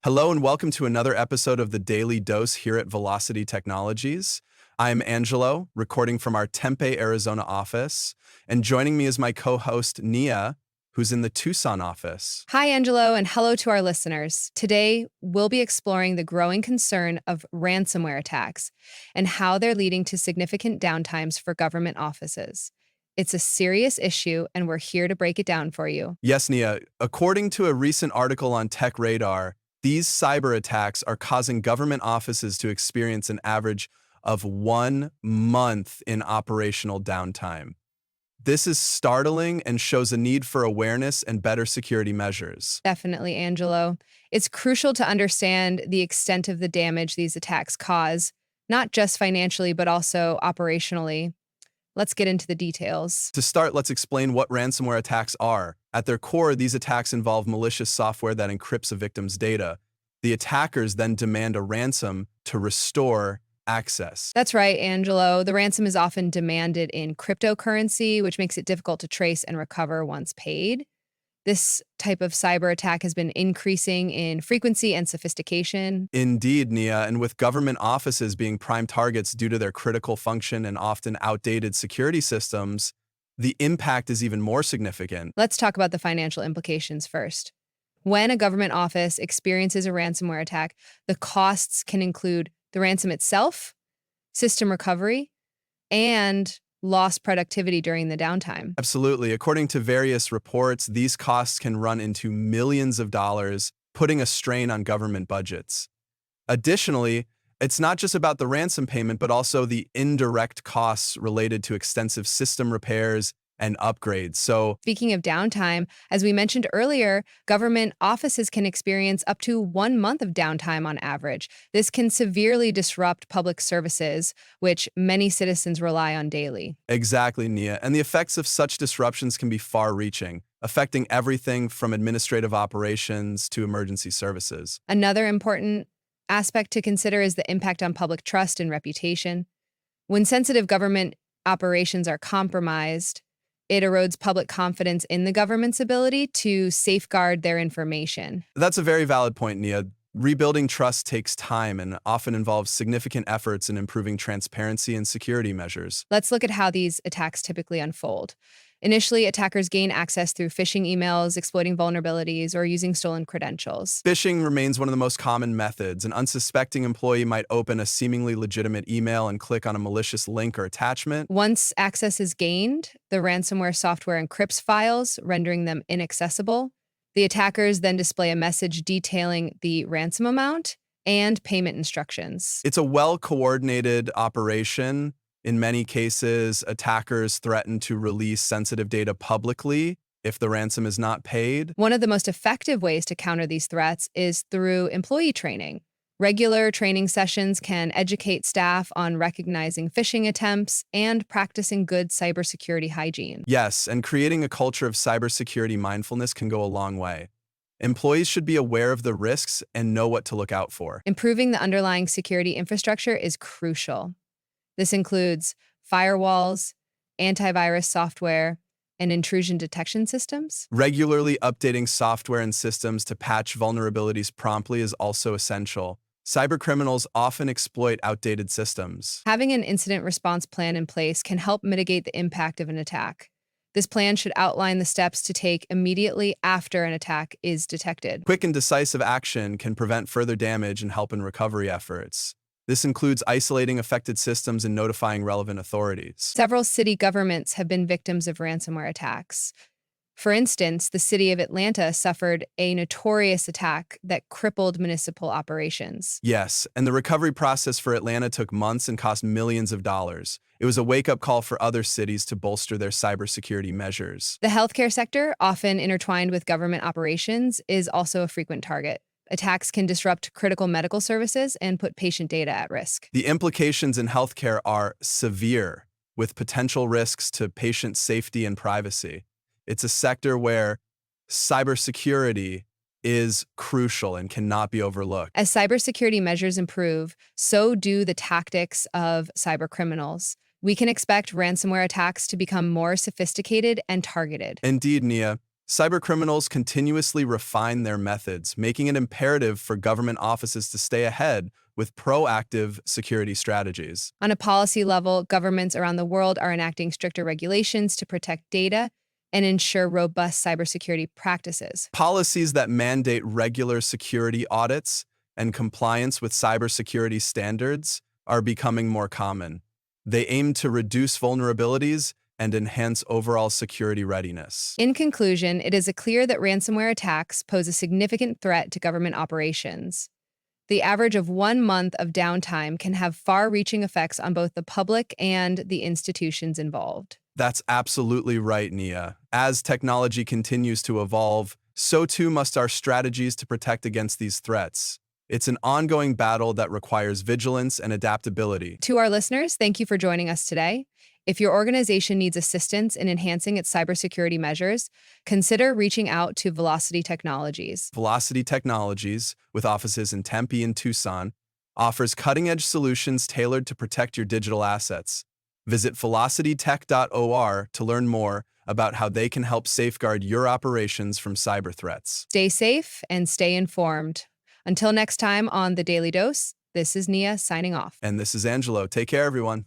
Hello and welcome to another episode of the Daily Dose here at Velocity Technologies. I'm Angelo, recording from our Tempe, Arizona office, and joining me is my co-host Nia, who's in the Tucson office. Hi, Angelo, and hello to our listeners. Today, we'll be exploring the growing concern of ransomware attacks and how they're leading to significant downtimes for government offices. It's a serious issue, and we're here to break it down for you. Yes, Nia, according to a recent article on Tech Radar, these cyber attacks are causing government offices to experience an average of 1 month in operational downtime. This is startling and shows a need for awareness and better security measures. Definitely, Angelo. It's crucial to understand the extent of the damage these attacks cause, not just financially, but also operationally. Let's get into the details. To start, let's explain what ransomware attacks are. At their core, these attacks involve malicious software that encrypts a victim's data. The attackers then demand a ransom to restore access. That's right, Angelo. The ransom is often demanded in cryptocurrency, which makes it difficult to trace and recover once paid. This type of cyber attack has been increasing in frequency and sophistication. Indeed, Nia, and with government offices being prime targets due to their critical function and often outdated security systems, the impact is even more significant. Let's talk about the financial implications first. When a government office experiences a ransomware attack, the costs can include the ransom itself, system recovery, and lost productivity during the downtime. Absolutely. According to various reports, these costs can run into millions of dollars, putting a strain on government budgets. Additionally, it's not just about the ransom payment, but also the indirect costs related to extensive system repairs and upgrades. So, Speaking of downtime, as we mentioned earlier, government offices can experience up to 1 month of downtime on average. This can severely disrupt public services, which many citizens rely on daily. exactly, Nia. And the effects of such disruptions can be far-reaching, affecting everything from administrative operations to emergency services. Another important aspect to consider is the impact on public trust and reputation. When sensitive government operations are compromised, it erodes public confidence in the government's ability to safeguard their information. That's a very valid point, Nia. Rebuilding trust takes time and often involves significant efforts in improving transparency and security measures. Let's look at how these attacks typically unfold. Initially, attackers gain access through phishing emails, exploiting vulnerabilities, or using stolen credentials. Phishing remains one of the most common methods. An unsuspecting employee might open a seemingly legitimate email and click on a malicious link or attachment. Once access is gained, the ransomware software encrypts files, rendering them inaccessible. The attackers then display a message detailing the ransom amount and payment instructions. It's a well-coordinated operation. In many cases, attackers threaten to release sensitive data publicly if the ransom is not paid. One of the most effective ways to counter these threats is through employee training. Regular training sessions can educate staff on recognizing phishing attempts and practicing good cybersecurity hygiene. Yes, and creating a culture of cybersecurity mindfulness can go a long way. Employees should be aware of the risks and know what to look out for. Improving the underlying security infrastructure is crucial. This includes firewalls, antivirus software, and intrusion detection systems. Regularly updating software and systems to patch vulnerabilities promptly is also essential. Cybercriminals often exploit outdated systems. Having an incident response plan in place can help mitigate the impact of an attack. This plan should outline the steps to take immediately after an attack is detected. Quick and decisive action can prevent further damage and help in recovery efforts. This includes isolating affected systems and notifying relevant authorities. Several city governments have been victims of ransomware attacks. For instance, the city of Atlanta suffered a notorious attack that crippled municipal operations. Yes, and the recovery process for Atlanta took months and cost millions of dollars. It was a wake-up call for other cities to bolster their cybersecurity measures. The healthcare sector, often intertwined with government operations, is also a frequent target. Attacks can disrupt critical medical services and put patient data at risk. The implications in healthcare are severe, with potential risks to patient safety and privacy. It's a sector where cybersecurity is crucial and cannot be overlooked. As cybersecurity measures improve, so do the tactics of cybercriminals. We can expect ransomware attacks to become more sophisticated and targeted. Indeed, Nia, Cybercriminals continuously refine their methods, making it imperative for government offices to stay ahead with proactive security strategies. On a policy level, governments around the world are enacting stricter regulations to protect data and ensure robust cybersecurity practices. Policies that mandate regular security audits and compliance with cybersecurity standards are becoming more common. They aim to reduce vulnerabilities and enhance overall security readiness. In conclusion, it is clear that ransomware attacks pose a significant threat to government operations. The average of 1 month of downtime can have far-reaching effects on both the public and the institutions involved. That's absolutely right, Nia. As technology continues to evolve, so too must our strategies to protect against these threats. It's an ongoing battle that requires vigilance and adaptability. To our listeners, thank you for joining us today. If your organization needs assistance in enhancing its cybersecurity measures, consider reaching out to Velocity Technologies. Velocity Technologies, with offices in Tempe and Tucson, offers cutting-edge solutions tailored to protect your digital assets. Visit velocitytech.or to learn more about how they can help safeguard your operations from cyber threats. Stay safe and stay informed. Until next time on The Daily Dose, this is Nia signing off. And this is Angelo. Take care, everyone.